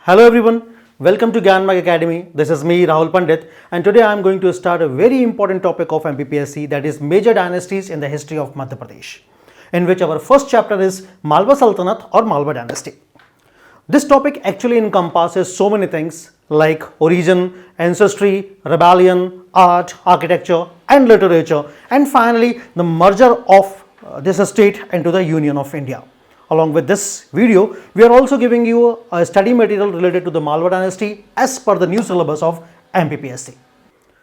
Hello everyone, welcome to Gyanmarg Academy. This is me Rahul Pandit and today I am going to start a very important topic of MPPSC, that is major dynasties in the history of Madhya Pradesh, in which our first chapter is Malwa Sultanate or Malwa dynasty. This topic actually encompasses so many things like origin, ancestry, rebellion, art, architecture and literature, and finally the merger of this state into the Union of India. Along with this video, we are also giving you a study material related to the Malwa dynasty as per the new syllabus of MPPSC.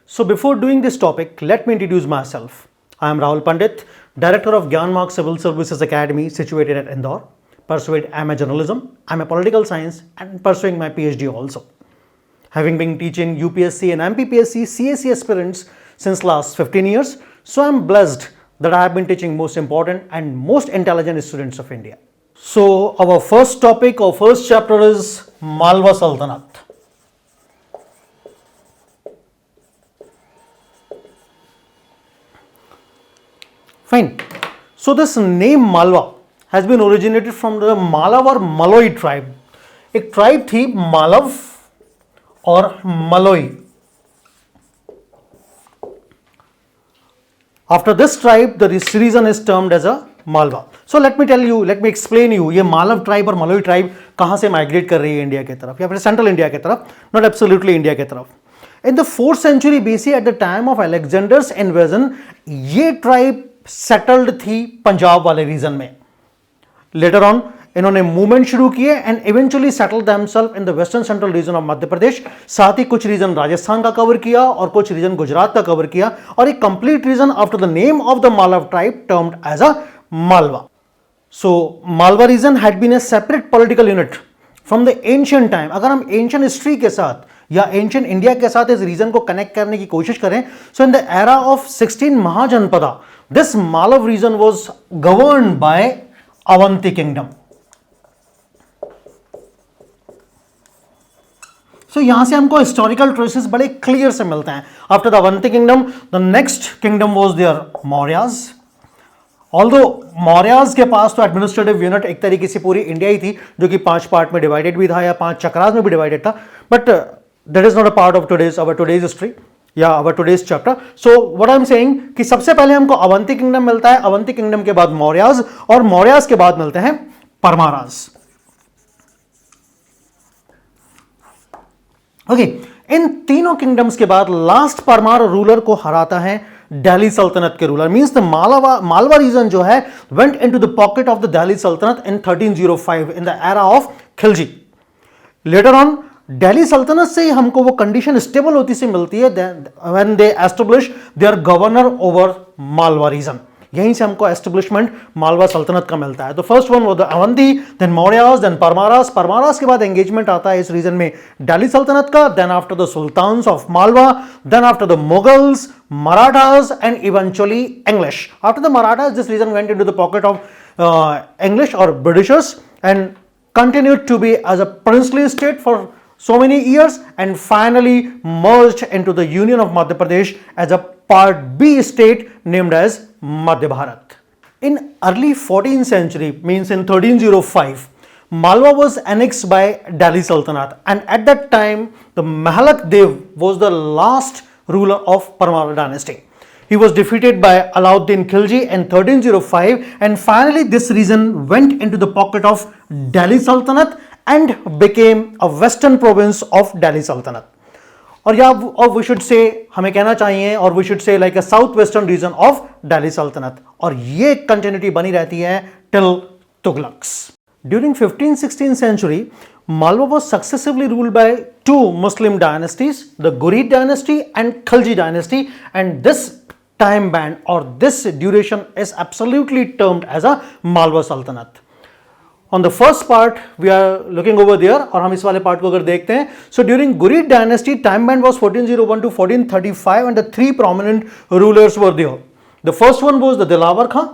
So before doing this topic, let me introduce myself. I am Rahul Pandit, Director of Gyanmarg Civil Services Academy situated at Indore. Pursued MA Journalism, I'm a Political Science and pursuing my PhD also. Having been teaching UPSC and MPPSC CAC aspirants since last 15 years, so I'm blessed that I have been teaching most important and most intelligent students of India. So our first topic or first chapter is Malwa Sultanate. Fine. So this name Malwa has been originated from the Malav or Maloi tribe. एक tribe थी मालव और मलोई. After this tribe, the region is termed as a Malwa. So let me explain you, ये Malav tribe और मलोई tribe कहाँ से migrate कर रही है इंडिया की तरफ या फिर सेंट्रल इंडिया की तरफ, नॉट एब्सोल्युटली इंडिया की तरफ. In the 4th century BC at the time of Alexander's invasion ये ट्राइब सेटल्ड थी पंजाब वाले रीजन में. लेटर ऑन इन्होंने मूवमेंट शुरू किए and eventually settle themselves in the western central region of Madhya Pradesh. साथ ही कुछ रीजन राजस्थान का कवर किया और कुछ रीजन गुजरात का कवर किया और एक complete region after the name of the Malava tribe termed as a Malwa. So Malwa region had been a separate political unit from the ancient time. अगर हम ancient history के साथ या ancient India के साथ इस region को connect करने की कोशिश करें, so in the era of 16 Mahajanpada, this Malav region was governed by Avanti kingdom. So यहाँ से हमको historical traces बड़े clear से मिलते हैं. After the Avanti kingdom, the next kingdom was their Mauryas. Although Mauryas के पास तो एडमिनिस्ट्रेटिव यूनिट एक तरीके से पूरी इंडिया ही थी जो कि 5 पार्ट में डिवाइडेड भी था या 5 चक्रास में भी डिवाइडेड था, but that is not a part of today's history या our today's chapter. So what I am saying कि सबसे पहले हमको अवंती किंगडम मिलता है, अवंती किंगडम के बाद मौर्याज और मौर्याज के बाद मिलते हैं परमाराज. ओके, इन तीनों किंगडम्स के बाद लास्ट परमार रूलर को हराता है दिल्ली सल्तनत के ruler. Means the Malwa region जो है went into the pocket of the Delhi सल्तनत in 1305 in the era of Khilji. Later on Delhi सल्तनत से हमको वो कंडीशन स्टेबल होती सी मिलती है when they establish their governor over Malwa region. यहीं से हमको एस्टेब्लिशमेंट मालवा सल्तनत का मिलता है. तो first one was the Avanti, then Mauryas, then Paramaras. Paramaras के बाद एंगेजमेंट आता है इस रीजन में दिल्ली सल्तनत का. Then after the sultans of Malwa, then after the Mughals, Marathas and eventually English. After the Marathas this region went into the pocket of English और Britishers and continued to be as a princely state for so many years and finally merged into the Union of Madhya Pradesh as a Part B state named as Madhya Bharat. In early 14th century, means in 1305, Malwa was annexed by Delhi Sultanate and at that time the Mahalak Dev was the last ruler of Parmara dynasty. He was defeated by Alauddin Khilji in 1305 and finally this region went into the pocket of Delhi Sultanate and became a western province of Delhi Sultanate. और we should say, हमें कहना चाहिए और we should say like a southwestern region of Delhi Sultanate. और ये continuity बनी रहती है till Tughlaqs. During 15th-16th century, Malwa was successively ruled by two Muslim dynasties, the Ghurid dynasty and Khilji dynasty, and this time band or this duration is absolutely termed as a Malwa Sultanate. On the first part we are looking over there और हम इस वाले part को अगर देखते हैं, so during Ghurid dynasty time band was 1401 to 1435 and the three prominent rulers were there. The first one was the Dilawar Khan,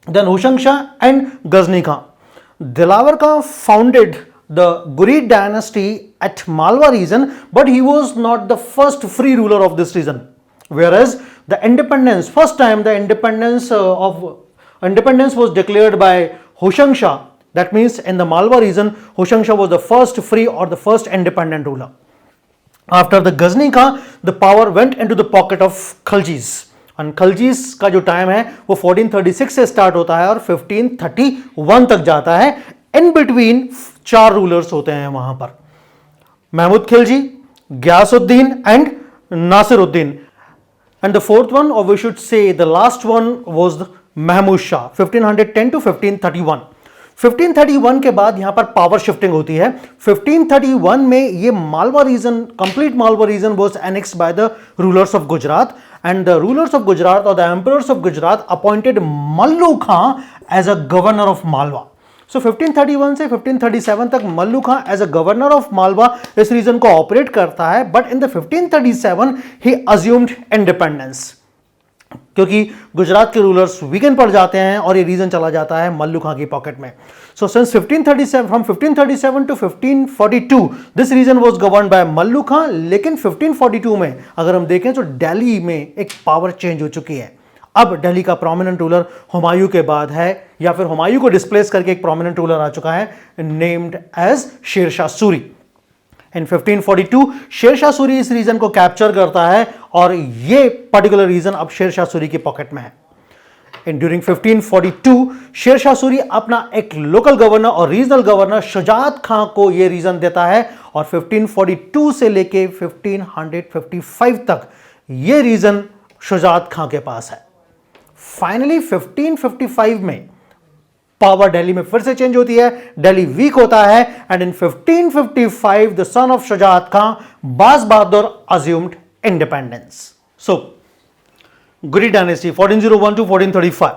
then Hushang Shah and Ghazni Khan. Dilawar Khan founded the Ghurid dynasty at Malwa region, but he was not the first free ruler of this region. Whereas the independence, first time the independence was declared by Hushang Shah That means in the Malwa region, Hoshangsha was the first free or the first independent ruler. After the Ghazni Khan, the power went into the pocket of Khaljis. And Khaljis का जो time है वो 1436 से start होता है और 1531 तक जाता है. इन बिटवीन 4 रूलर्स होते हैं वहां पर, Mahmood Khilji, Ghiyasuddin and Nasiruddin. And the fourth one, or we should say the last one, was Mahmud Shah, 1510 to 1531. 1531 के बाद यहां पर पावर शिफ्टिंग होती है. 1531 में ये Malwa region, complete Malwa region was annexed by the rulers of Gujarat, and the rulers of Gujarat और the emperors of Gujarat appointed Mallu Khan as a governor of Malwa. So 1531 से 1537 तक Mallu Khan as a governor of Malwa इस रीजन को ऑपरेट करता है. But in the 1537 he assumed independence, क्योंकि गुजरात के rulers weekend पड़ जाते हैं और ये रीजन चला जाता है मल्लू खां की पॉकेट में. So since 1537, from 1537 to 1542 this region was governed by Mallu Khan. लेकिन 1542 में अगर हम देखें तो दिल्ली में एक पावर चेंज हो चुकी है. अब दिल्ली का प्रोमिनेंट रूलर हुमायूं के बाद है, या फिर हुमायूं को डिस्प्लेस करके एक प्रोमिनेंट रूलर आ चुका है नेम्ड एज शेर शाह सूरी. इन 1542 शेर शाह सूरी इस रीजन को कैप्चर करता है और ये पर्टिकुलर रीजन अब शेर शाह सूरी की पॉकेट में है. इन ड्यूरिंग 1542 शेर शाह सूरी अपना एक लोकल गवर्नर और रीजनल गवर्नर शुजात खां को यह रीजन देता है और 1542 से लेके 1555 तक यह रीजन शुजात खां के पास है. फाइनली 1555 में पावर दिल्ली में फिर से चेंज होती है, दिल्ली वीक होता है, and in 1555 the son of Shujat Khan, Baz Bahadur, assumed independence. So Ghuri dynasty 1401 to 1435.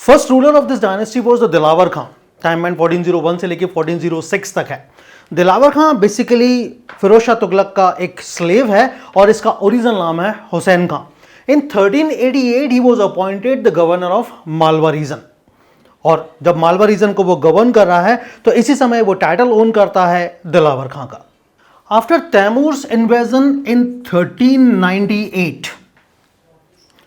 First ruler of this dynasty was the Dilawar Khan. Time मैन 1401 से लेकर 1406 तक है. दिलावर खां बेसिकली फिरोज शाह तुगलक का एक स्लेव है और इसका ओरिजिनल नाम है Hussain Khan. In 1388 he was appointed the governor of Malwa region, और जब मालवा रीजन को वो गवर्न कर रहा है तो इसी समय वो टाइटल ओन करता है दिलावर खां का. After Timur's invasion in 1398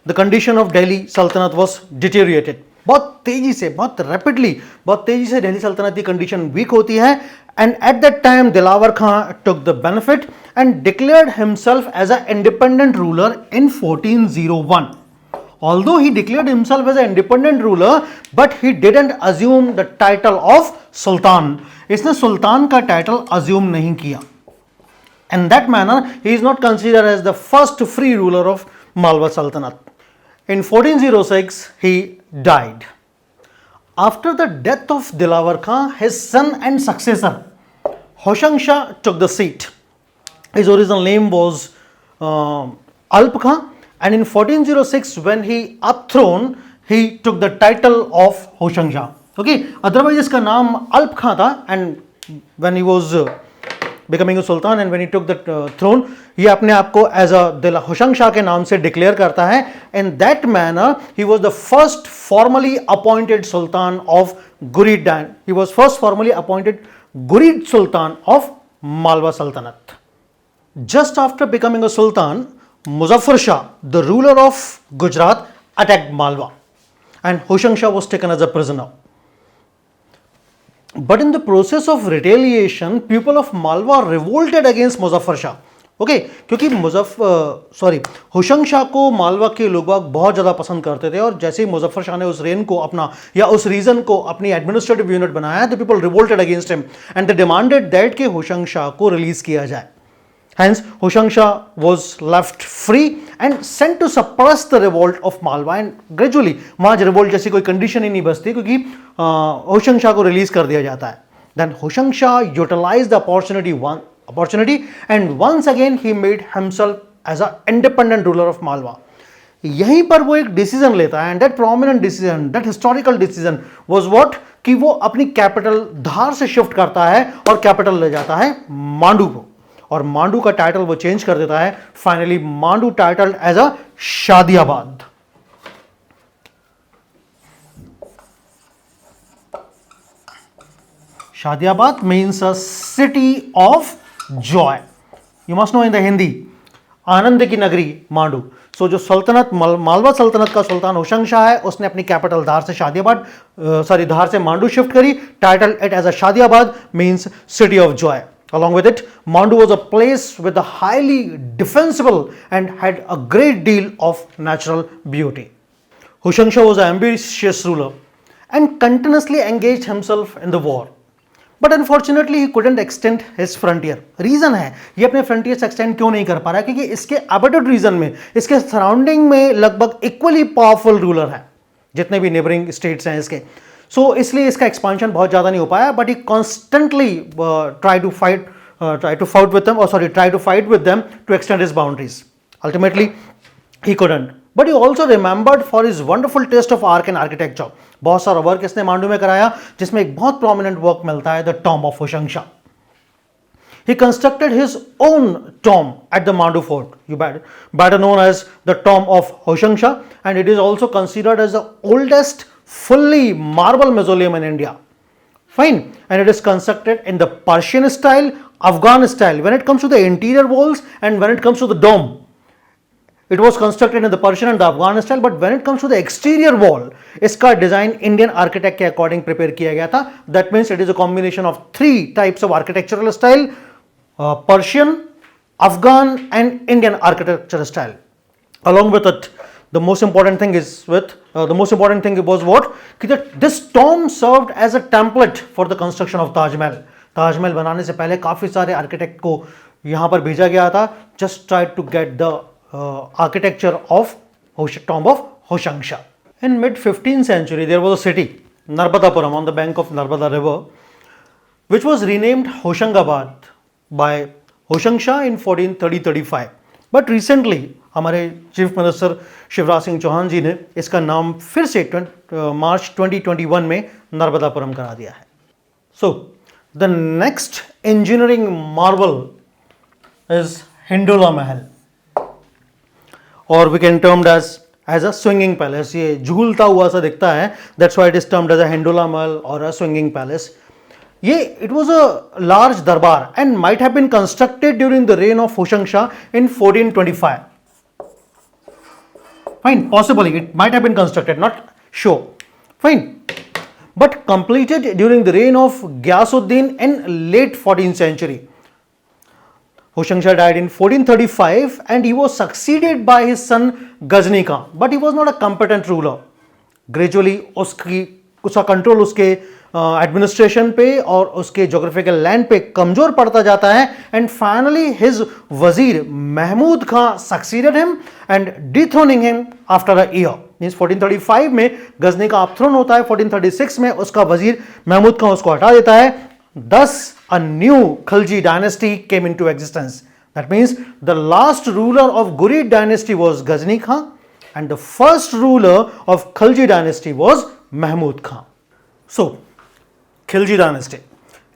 the condition of Delhi sultanate was डिटेरियोरेटेड. बहुत तेजी से, बहुत रैपिडली, बहुत तेजी से दिल्ली सल्तनत की कंडीशन वीक होती है. And at that time Dilawar Khan took the benefit and declared himself as a independent ruler in 1401. Although he declared himself as an independent ruler, but he didn't assume the title of Sultan. इसने सुल्तान का title assume नहीं किया. In that manner, he is not considered as the first free ruler of Malwa Sultanate. In 1406, he died. After the death of Dilawar Khan, his son and successor, Hoshangsha, took the seat. His original name was Alp Khan. And in 1406, when he upthrown, he took the title of Hoshangsha. Okay, otherwise इसका नाम अल्प खां था. And when he was becoming a sultan and when he took the throne, ये अपने आप को as a Hoshang Shah के नाम से डिक्लेयर करता है. In that manner, he was the first formally appointed sultan of Gurid. He was first formally appointed Gurid Sultan of Malwa Sultanate. Just after becoming a sultan, Muzaffar Shah, the ruler of Gujarat, attacked Malwa and Hoshangsha was taken as a prisoner. But in the process of retaliation, people of Malwa revolted against Muzaffar Shah. Okay, क्योंकि होशंगशाह को मालवा के लोग बहुत ज़्यादा पसंद करते थे और जैसे ही मुजफ्फर शाह ने उस रेन को अपना या उस रीजन को अपनी एडमिनिस्ट्रेटिव यूनिट बनाया, the people revolted against him and they demanded that कि होशंगशाह को रिलीज किया जाए. Hence, Hoshangsha was left free and sent to suppress the revolt of Malwa. And gradually, वहाँ revolt जैसी कोई condition ही नहीं बचती क्योंकि होशंगशाह को रिलीज कर दिया जाता है. Then Hoshangsha utilized the opportunity and once again he made himself as an independent ruler of Malwa. यहीं पर वो एक डिसीजन लेता है, and that prominent decision, that historical decision was what, कि वो अपनी कैपिटल धार से शिफ्ट करता है और कैपिटल ले जाता है मांडू को, और मांडू का टाइटल वो चेंज कर देता है. Finally Mandu title as a Shadiabad. Shadiabad means a city of joy. You must know in the Hindi, आनंद की नगरी मांडू। सो जो सल्तनत मालवा सल्तनत का सुल्तान होशंग शाह है, उसने अपनी कैपिटल धार से शादियाबाद धार से मांडू शिफ्ट करी। Title it as a Shadiabad means city of joy. Along with it, Mandu was a place with a highly defensible and had a great deal of natural beauty. Hoshang Shah was an ambitious ruler and continuously engaged himself in the war. But unfortunately, he couldn't extend his frontier. Reason है ये अपने frontiers extend क्यों नहीं कर पा रहा, क्योंकि इसके abutted region में, इसके surrounding में लगभग equally powerful ruler है, जितने भी neighboring states हैं इसके। सो इसलिए इसका एक्सपांशन बहुत ज़्यादा नहीं हो पाया, but he constantly try to fight with them to extend his boundaries. Ultimately he couldn't, but he also remembered for his wonderful taste of art and architecture. बहुत सारा वर्क इसने मांडू में कराया, जिसमें एक बहुत प्रोमिनेंट वर्क मिलता है, the tomb of Hoshang Shah. He constructed his own tomb at the Mandu fort, better known as the tomb of Hoshang Shah, and it is also considered as the oldest fully marble mausoleum in India. Fine, and it is constructed in the Persian style, Afghan style. When it comes to the interior walls and when it comes to the dome, it was constructed in the Persian and the Afghan style. But when it comes to the exterior wall, इसका design Indian architect के according prepare किया गया था. That means it is a combination of 3 types of architectural style: Persian, Afghan, and Indian architecture style. Along with it, the most important thing was what? That this tomb served as a template for the construction of Taj Mahal. Taj Mahal बनाने से पहले काफ़ी सारे architect को यहाँ पर भेजा गया था, just try to get the architecture of tomb of Hoshang Shah. In mid-15th century, there was a city, Narbadapuram, on the bank of Narbada river, which was renamed Hoshangabad by Hoshang Shah in 1430-35. But recently, हमारे chief minister Shivraj Singh Chauhan जी ने इसका नाम फिर से मार्च 2021 में नर्मदापुरम करा दिया है. So the next engineering marvel is Hindola Mahal, और we can termed as a swinging palace. ये झूलता हुआ सा दिखता है, that's why it is termed as a Hindola Mahal और अ स्विंगिंग पैलेस. ये it was a large durbar and might have been constructed during the reign of Hoshang Shah in 1425. Fine, possibly it might have been constructed, not sure. Fine, but completed during the reign of Ghiyasuddin in late 14th century. Hoshang Shah died in 1435 and he was succeeded by his son Ghazni Khan, but he was not a competent ruler. Gradually उसका control उसके administration पे और उसके geographical land पे कमजोर पड़ता जाता है, and finally his wazir Mahmud Khan succeeded him and dethroning him after a year. Means 1435 में गजनी का अपथ्रोन होता है, 1436 में उसका वजीर महमूद खां उसको हटा देता है. Thus a new Khilji dynasty came into existence. That means the last ruler of Ghuri dynasty was Ghazni Khan and the first ruler of Khilji dynasty was Mahmud Khan. So Khilji dynasty.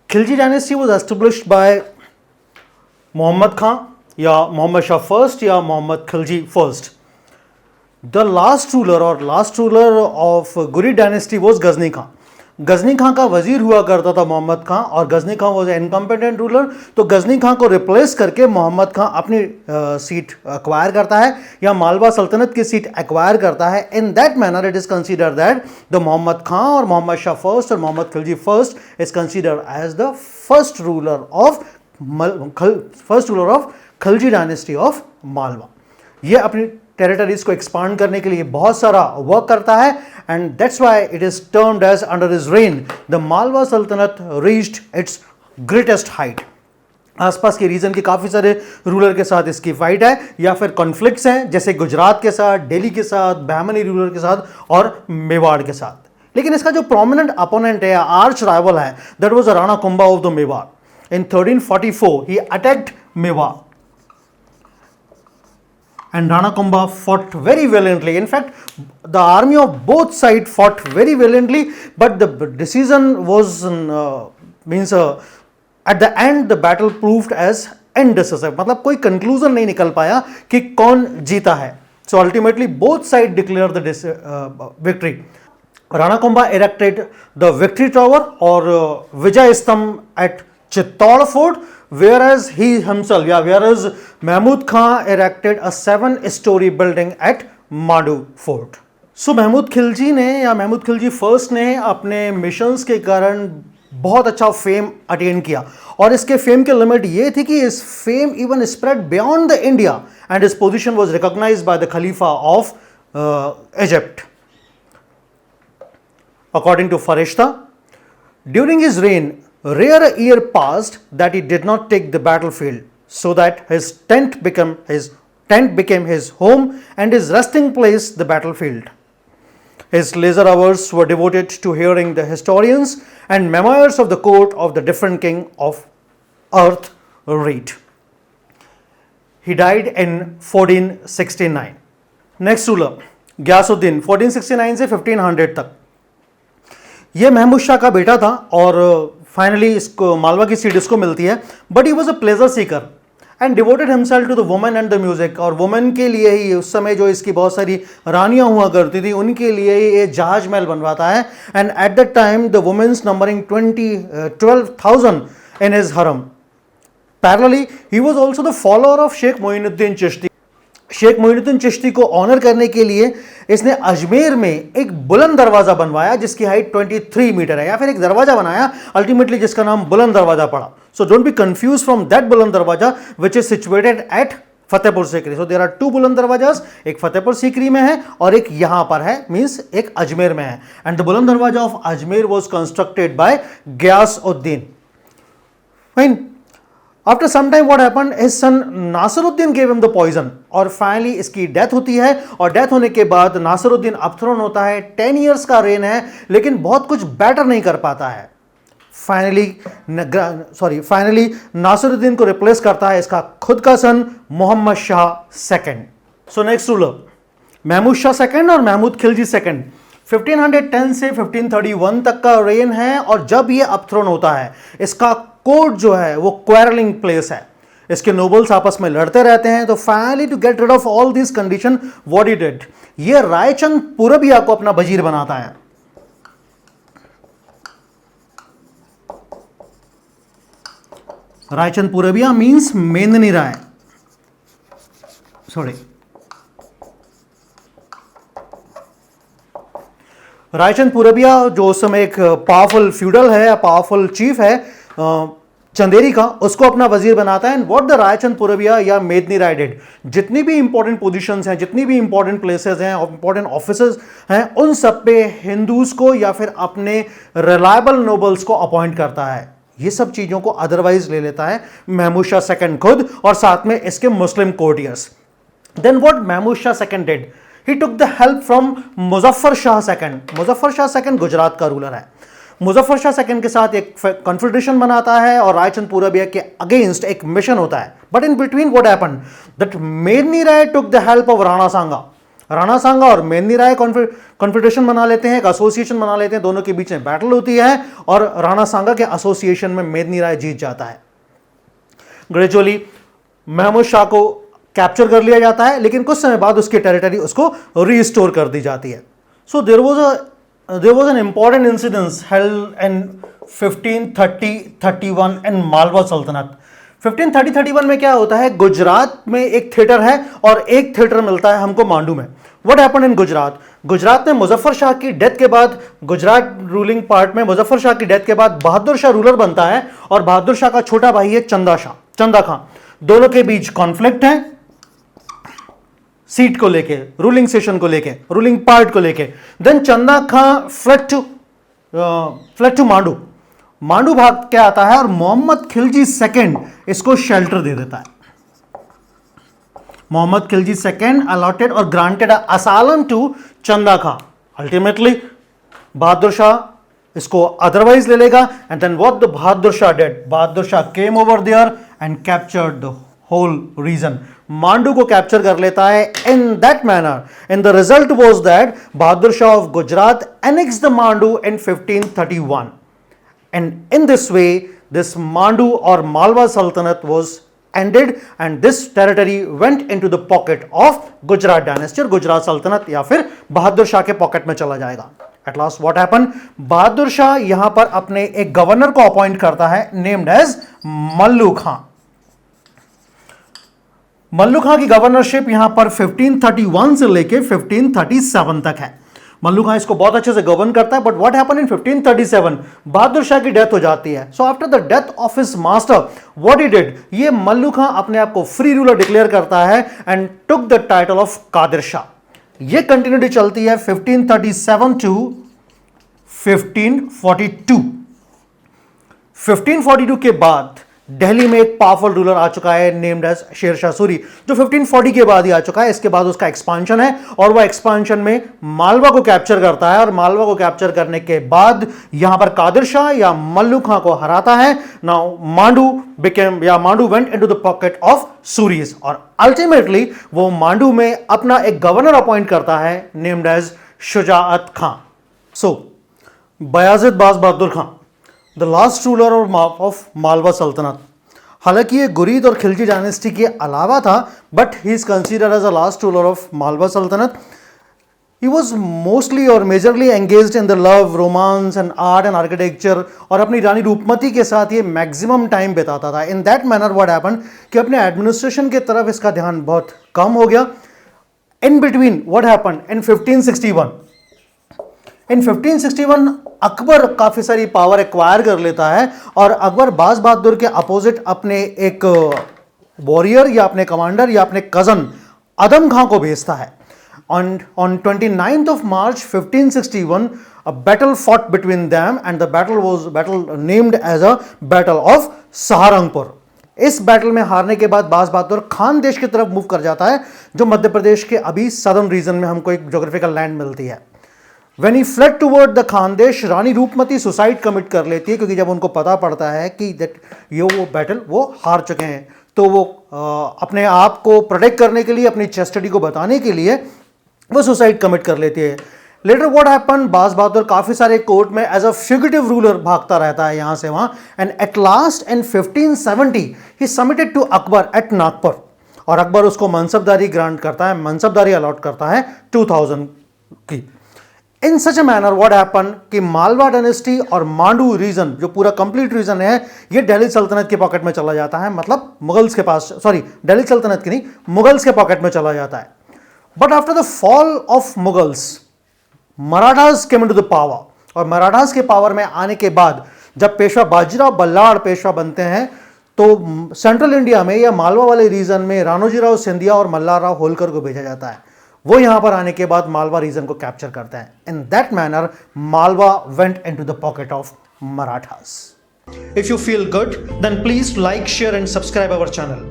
Khilji dynasty was established by Muhammad Khan या Muhammad Shah first या Muhammad Khilji first. The last ruler of Ghuri dynasty was Ghazni Khan. Ghazni खां का वजीर हुआ करता था मोहम्मद खां, और गजनी खां was incompetent ruler. तो गजनी खां को रिप्लेस करके मोहम्मद खां अपनी सीट एक्वायर करता है या मालवा सल्तनत की सीट एक्वायर करता है. In that manner it is consider that the Mohammad Khan और मोहम्मद शाह फर्स्ट और Mohammad Khilji first is consider as the first ruler of Khilji dynasty of Malwa. ये अपनी टेरिटरीज को एक्सपांड करने के लिए बहुत सारा वर्क करता है, and that's why it is termed as under his reign the Malwa सल्तनत रीच्ड इट्स ग्रेटेस्ट हाइट. आसपास के रीजन के काफ़ी सारे रूलर के साथ इसकी फाइट है या फिर कॉन्फ्लिक्ट्स हैं, जैसे गुजरात के साथ, दिल्ली के साथ, बहमनी रूलर के साथ और मेवाड़ के साथ. लेकिन इसका जो प्रोमिनेंट अपोनेंट है या आर्च राइवल है, that was Rana Kumbha of the Mewar. In 1344 he attacked Mewar and Rana Kumbha fought very valiantly. In fact, the army of both sides fought very valiantly, but the decision was at the end the battle proved as indecisive. मतलब कोई conclusion नहीं निकल पाया कि कौन जीता है. So ultimately both sides declared the victory. Rana Kumbha erected the victory tower or Vijay Stamp at Chittor Fort, whereas he himself, yeah, whereas Mahmud Khan erected a 7-story building at Mandu Fort. So Mahmood Khilji ने या Mahmood Khilji first ने अपने missions के कारण बहुत अच्छा fame attain किया, और इसके फेम के लिमिट ये थी कि इस fame even spread beyond the India and his position was recognised by the खलीफा of Egypt. According to Farishta, during his reign, rare a year passed that he did not take the battlefield, so that his tent became his home and his resting place the battlefield. His leisure hours were devoted to hearing the historians and memoirs of the court of the different king of earth read. He died in 1469. Next ruler, Ghiyasuddin, 1469 से 1500 तक. ये महमूद शाह का बेटा था और finally इसको मालवा की seat इसको मिलती है, but he was a pleasure seeker and devoted himself to the women and the music. और वुमेन के लिए ही उस समय जो इसकी बहुत सारी रानियां हुआ करती थी उनके लिए ही ये जहाज महल बनवाता है. And at that time the women's numbering 12,000 in his harem. Parallelly he was also the follower of Sheikh Moinuddin Chishti. Sheikh Moinuddin Chishti को ऑनर करने के लिए इसने अजमेर में एक बुलंद दरवाजा बनवाया जिसकी हाइट 23 मीटर है, या फिर एक दरवाजा बनाया अल्टीमेटली जिसका नाम बुलंद दरवाजा पड़ा. So don't be confuse from that Buland Darwaza which is situated at Fatehpur Sikri. So there are 2 Buland दरवाजास, एक फतेहपुर सीकरी में है और एक यहां पर है, मींस एक अजमेर में है. And the Buland Darwaza of Ajmer was constructed by Ghiyasuddin. Fine. After some time what happened, his son Nasiruddin gave him the poison और फाइनली इसकी डेथ होती है. और डेथ होने के बाद नासिरुद्दीन अपथ्रोन होता है. 10 years का रेन है लेकिन बहुत कुछ बेटर नहीं कर पाता है. फाइनली नासिरुद्दीन को रिप्लेस करता है इसका खुद का son Mohammad Shah second. So next ruler Mahmud Shah second और महमूद खिलजी सेकंड. 1510 से 1531 तक का रेन है. और जब ये अपथ्रोन होता है इसका कोर्ट जो है वो क्वेरलिंग प्लेस है. इसके नोबल्स आपस में लड़ते रहते हैं. तो finally to get rid of all this condition what he did, ये रायचंद पुरबिया को अपना वजीर बनाता है. रायचंद पुरबिया मींस मेंदनी राय, सॉरी रायचंद पुरबिया जो उस समय एक पावरफुल फ्यूडल है, पावरफुल चीफ है चंदेरी का, उसको अपना वजीर बनाता है. And what the Raichand Purbiya या मेदनी राय डिड, जितनी भी इंपॉर्टेंट पोजीशंस हैं, जितनी भी इंपॉर्टेंट प्लेसेस हैं, इंपॉर्टेंट ऑफिसेस हैं, उन सब पे हिंदूज को या फिर अपने रिलायबल नोबल्स को अपॉइंट करता है. ये सब चीजों को अदरवाइज ले लेता है महमूद शाह सेकंड खुद और साथ में इसके Muslim courtiers. Then what Mahmud Shah second did, he took the help from Muzaffar Shah second. Muzaffar Shah second Gujarat का रूलर है. मुजफ्फर शाह सेकंड के साथ एक कॉन्फेडरेशन बनाता है और रायचंद पुरबिया के अगेंस्ट एक मिशन होता है. But in between what happened that Medini Rai took the help of Rana Sanga. Rana Sanga और मेदनी राय कॉन्फेडरेशन बना लेते हैं, एक एसोसिएशन बना लेते हैं. दोनों के बीच में बैटल होती है और राणा सांगा के एसोसिएशन में मेदनी राय जीत जाता है. ग्रेजुअली महमूद शाह को कैप्चर कर लिया जाता है, लेकिन कुछ समय बाद उसकी टेरिटरी उसको रिस्टोर कर दी जाती है. सो there was an important incident held in 1530-31 in Malwa सल्तनत. 1530-31 में क्या होता है, गुजरात में एक थिएटर है और एक थिएटर मिलता है हमको मांडू में. What happened in Gujarat, Gujarat में मुजफ्फर शाह की डेथ के बाद, गुजरात रूलिंग पार्ट में मुजफ्फर शाह की डेथ के बाद बहादुर शाह रूलर बनता है और बहादुर शाह का छोटा भाई है चंदा खां. दोनों के बीच कॉन्फ्लिक्ट है सीट को लेके, रूलिंग सेशन को लेके, रूलिंग पार्ट को लेके. देन चंदा खां फ्लेड टू मांडू भाग के आता है और मोहम्मद खिलजी सेकंड इसको शेल्टर दे देता है. मोहम्मद खिलजी सेकंड अलॉटेड और granted asylum to Chanda Khan. Ultimately Bahadur Shah इसको अदरवाइज ले लेगा. And then what the Bahadur Shah did, Bahadur Shah came over there and captured the whole region. Mandu को कैप्चर कर लेता है in that manner. And the result was that Bahadur Shah of Gujarat annexed the Mandu in 1531. And in this way this Mandu or Malwa Sultanate was ended and this territory went into the pocket of Gujarat dynasty और गुजरात सल्तनत या फिर बहादुर शाह के pocket में चला जाएगा. At last what happen, Bahadur Shah यहां पर अपने एक गवर्नर को अपॉइंट करता है नेम्ड एज मल्लू खां। मल्लू खां की गवर्नरशिप यहां पर 1531 से लेके 1537 तक है। मल्लू खां इसको बहुत अच्छे से गवर्न करता है, but what happen in 1537, Bahadur Shah की डेथ हो जाती है। So after the death of his master what he did, ये मल्लू खां अपने आप को फ्री रूलर डिक्लेयर करता है and took the title of Qadir Shah. ये कंटिन्यूटी चलती है 1537 टू 1542। 1542 के बाद दिल्ली में एक पावरफुल रूलर आ चुका है नेम्ड एज शेर शाह सूरी, जो 1540 के बाद ही आ चुका है। इसके बाद उसका एक्सपांशन है और वह एक्सपांशन में मालवा को कैप्चर करता है और मालवा को कैप्चर करने के बाद यहां पर कादिर शाह या मल्लू खां को हराता है। Now Mandu went into the pocket of Suri's और अल्टीमेटली वो मांडू में अपना एक गवर्नर अपॉइंट करता है named as शुजाअत Khan. So Bayazid Baz Bahadur Khan, the last ruler of Malwa sultanate. हालांकि ये गुरीद और खिलजी डायनेस्टी के अलावा था, but he is considered as a last ruler of Malwa सल्तनत। ही वॉज मोस्टली और majorly engaged in the love, romance and art and architecture, और अपनी रानी रूपमती के साथ ये मैक्सिमम टाइम बिताता था। इन दैट मैनर व्हाट हैपेंड कि अपने एडमिनिस्ट्रेशन की तरफ इसका ध्यान बहुत कम हो गया। इन बिटवीन व्हाट हैपेंड इन 1561, इन 1561 अकबर काफी सारी पावर एक्वायर कर लेता है और अकबर बाज बहादुर के अपोजिट अपने एक वॉरियर या अपने कमांडर या अपने कजन अदम खां को भेजता है। On 29th of March 1561, a battle fought between them and the battle was named as a Battle of Saharangpur. इस बैटल में हारने के बाद बाज बहादुर खान देश की तरफ मूव कर जाता है, जो मध्य प्रदेश के अभी सदर्न रीजन में हमको एक ज्योग्राफिकल लैंड मिलती है। When he fled toward the Khandesh, रानी रूपमती सुसाइड कमिट कर लेती है, क्योंकि जब उनको पता पड़ता है कि ये वो बैटल वो हार चुके हैं, तो वो अपने आप को प्रोटेक्ट करने के लिए, अपनी चेस्टिटी को बताने के लिए वो सुसाइड कमिट कर लेती है। लेटर व्हाट हैपन, बाज बहादुर काफी सारे कोर्ट में एज अ फ्यूगिटिव रूलर भागता रहता है यहां से वहां, and at last in 1570 he submitted to Akbar at Nagpur, और अकबर उसको मनसबदारी ग्रांट करता है, मनसबदारी अलॉट करता है 2000 की। इन सच ए मैनर व्हाट हैपन कि मालवा डायनेस्टी और मांडू रीजन, जो पूरा कंप्लीट रीजन है, ये दिल्ली सल्तनत के पॉकेट में चला जाता है, मतलब मुगल्स के पास, सॉरी दिल्ली सल्तनत की नहीं, मुगल्स के पॉकेट में चला जाता है। But after the fall of Mughals, Marathas came into the power, और मराठास के पावर में आने के बाद जब पेशवा बाजीराव बल्लाड़ पेशवा बनते हैं, तो सेंट्रल इंडिया में या मालवा वाले रीजन में राणोजीराव सिंधिया और मल्हारराव होलकर को भेजा जाता है। वो यहां पर आने के बाद मालवा रीजन को कैप्चर करते हैं। इन that manner Malwa went into the pocket of Marathas. If you feel good, then please like, share and subscribe our channel.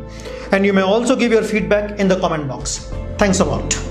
And you may also give your feedback in the comment box. Thanks a lot.